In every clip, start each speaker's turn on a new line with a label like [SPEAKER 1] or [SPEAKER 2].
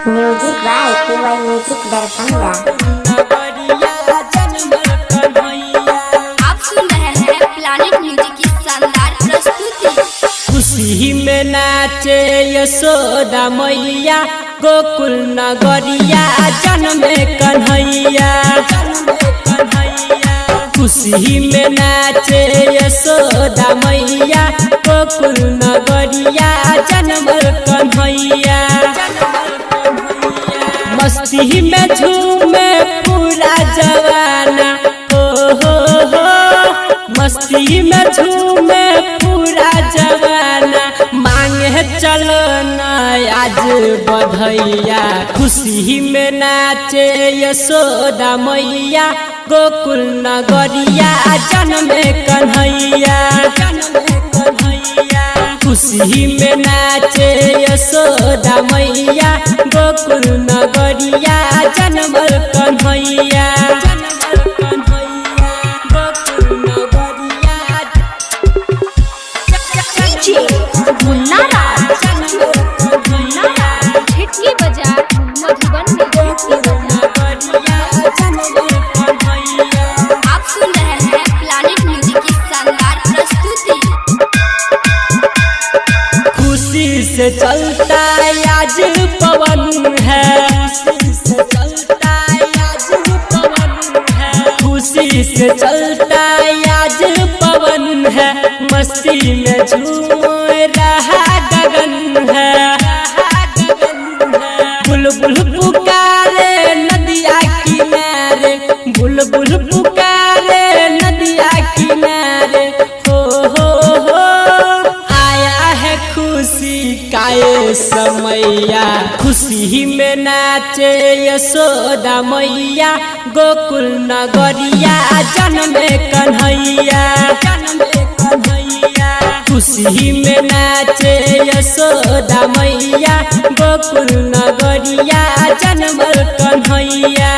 [SPEAKER 1] Music by KY music Darbhanga.
[SPEAKER 2] आप सुन रहे हैं प्लानिट म्यूजिक की शानदार प्रस्तुति।
[SPEAKER 3] खुशी में नाचे यशोदा मैया गोकुल नगरिया जन्मे कन्हैया। खुशी में नाचे यशोदा मैया गोकुल नगरिया जन्मे कन्हैया। मस्ती में झूमे पूरा जवाना हो। मस्ती में झूमे पूरा जवाना मांगे चलो न आज बधैया। खुशी में नाचे यशोदा मैया गोकुल नगरिया जन्मे कन्हैया। खुशी में नाचे यशोदा मैया गोकुल नगरिया जन्मे कन्हैया।
[SPEAKER 2] आप सुन रहे हैं प्लानिट म्यूजिक की शानदार प्रस्तुति।
[SPEAKER 3] खुशी से चलता आज पवन है। खुशी से चलता आज पवन है। मस्ती में झूम रहा गगन है। बुलबुल पुकारे नदिया किनारे। बुलबुल पुकारे नदिया किनारे हो। आया है खुशी का ये समैया। खुशी में नाचे यशोदा मैया गोकुल नगरिया जन्मे कन्हैया। खुशी में नाचे यशोदा मैया गोकुल नगरिया जन्मे कन्हैया।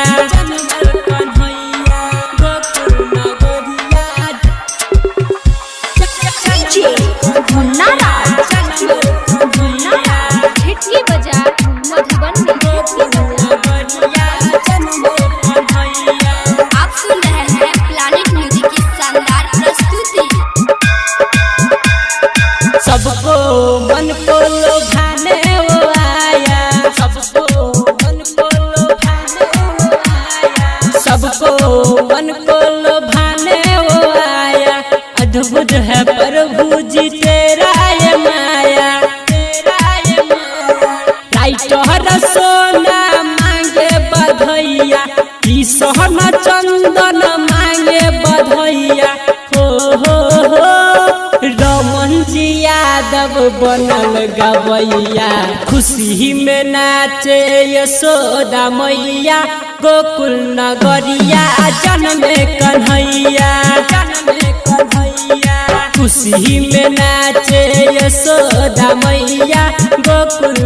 [SPEAKER 2] आप सुन रहे हैं प्लानिट म्यूजिक की शानदार प्रस्तुति।
[SPEAKER 3] सबको मन को लुभाने वो आया। सबको मन को लुभाने वो आया। सबको मन को लुभाने वो आया। अद्भुत है प्रभु जी तेरा ये माया। राइटर सोना मांगे बधैया। ई सोना चंदन मांगे बधैया हो। रमन जी यादव बनल गवैया। खुशी में नाचे यशोदा मैया गोकुल नगरिया जन्मे कन्हैया। खुशी में नाचे यशोदा मैया गोकुल